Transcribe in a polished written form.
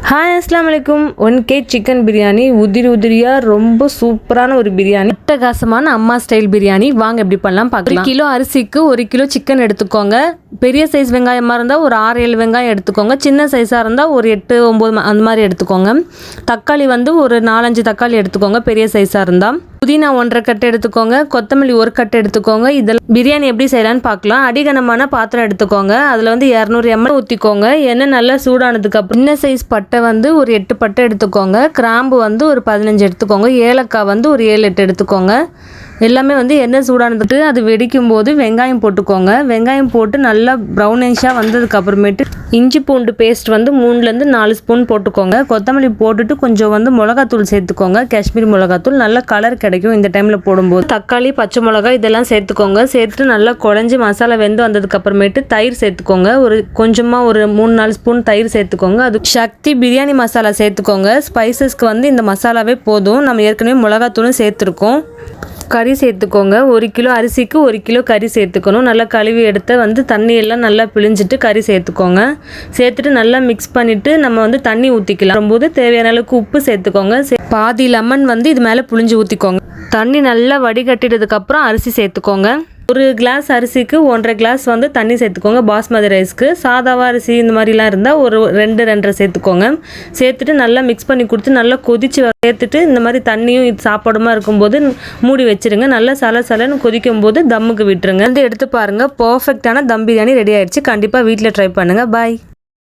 Hi அஸ்ஸலாமு அலைக்கும். 1K chicken biryani உதிரி உதிரியாக ரொம்ப சூப்பரான ஒரு பிரியாணி, அட்டகாசமான அம்மா ஸ்டைல் பிரியாணி. வாங்க எப்படி பண்ணலாம் பார்க்கலாம். 1 கிலோ அரிசிக்கு 1 கிலோ சிக்கன் எடுத்துக்கோங்க. பெரிய சைஸ் வெங்காயமாக இருந்தால் ஒரு 6-7 வெங்காயம் எடுத்துக்கோங்க. சின்ன சைஸாக இருந்தால் ஒரு 8-9 அந்த மாதிரி எடுத்துக்கோங்க. தக்காளி வந்து ஒரு 4-5 தக்காளி எடுத்துக்கோங்க பெரிய சைஸாக இருந்தால். புதினா 1.5 கட்டு எடுத்துக்கோங்க. கொத்தமல்லி 1 கட்டு எடுத்துக்கோங்க. இதெல்லாம் பிரியாணி எப்படி செய்யலான்னு பார்க்கலாம். அடிகனமான பாத்திரம் எடுத்துக்கோங்க. அதில் வந்து 200 ml ஊற்றிக்கோங்க. எண்ணெய் நல்லா சூடானதுக்கப்புறம் சின்ன சைஸ் பட்டை வந்து ஒரு 8 பட்டை எடுத்துக்கோங்க. கிராம்பு வந்து ஒரு 15 எடுத்துக்கோங்க. ஏலக்காய் வந்து ஒரு 7-8 எடுத்துக்கோங்க. எல்லாமே வந்து எண்ணெய் சூடானதுட்டு அது வெடிக்கும் போது வெங்காயம் போட்டுக்கோங்க. வெங்காயம் போட்டு நல்லா ப்ரௌனிஷாக வந்ததுக்கப்புறமேட்டு இஞ்சி பூண்டு பேஸ்ட் வந்து 3-4 ஸ்பூன் போட்டுக்கோங்க. கொத்தமல்லி போட்டுட்டு கொஞ்சம் வந்து மிளகாத்தூள் சேர்த்துக்கோங்க. காஷ்மீரி மிளகாத்தூள் நல்ல கலர் கிடைக்கும் இந்த டைமில் போடும்போது. தக்காளி, பச்சை மிளகாய் இதெல்லாம் சேர்த்துக்கோங்க. சேர்த்துட்டு நல்லா குழஞ்சி மசாலா வெந்து வந்ததுக்கப்புறமேட்டு தயிர் சேர்த்துக்கோங்க. கொஞ்சமாக ஒரு 3-4 ஸ்பூன் தயிர் சேர்த்துக்கோங்க. அது சக்தி பிரியாணி மசாலா சேர்த்துக்கோங்க. ஸ்பைசஸ்க்கு வந்து இந்த மசாலாவே போதும். நம்ம ஏற்கனவே மிளகாத்தூளும் சேர்த்துருக்கோம். கறி சேர்த்துக்கோங்க. 1 கிலோ அரிசிக்கு 1 கிலோ கறி சேர்த்துக்கணும். நல்லா கழுவி எடுத்து வந்து தண்ணியெல்லாம் நல்லா பிழிஞ்சிட்டு கறி சேர்த்துக்கோங்க. சேர்த்துட்டு நல்லா மிக்ஸ் பண்ணிவிட்டு நம்ம வந்து தண்ணி ஊற்றிக்கலாம். போது தேவையான அளவுக்கு உப்பு சேர்த்துக்கோங்க. பாதி லெமன் வந்து இது மேலே புழிஞ்சு ஊற்றிக்கோங்க. தண்ணி நல்லா வடிகட்டிட்டதுக்கப்புறம் அரிசி சேர்த்துக்கோங்க. 1 கிளாஸ் அரிசிக்கு 1.5 கிளாஸ் வந்து தண்ணி சேர்த்துக்கோங்க. பாஸ்மதி ரைஸ்க்கு. சாதாவா அரிசி இந்த மாதிரிலாம் இருந்தால் ஒரு 2-2.5 சேர்த்துக்கோங்க. சேர்த்துட்டு நல்லா மிக்ஸ் பண்ணி கொடுத்து நல்லா கொதிச்சு சேர்த்துட்டு இந்த மாதிரி தண்ணியும் சாப்பாடுமா இருக்கும்போது மூடி வச்சுருங்க. நல்லா சலன்னு கொதிக்கும் போது தம்முக்கு விட்டுருங்க. வந்து எடுத்து பாருங்கள். பர்ஃபெக்டான தம் பிரியாணி ரெடி ஆயிடுச்சு. கண்டிப்பாக வீட்டில் ட்ரை பண்ணுங்கள். பாய்.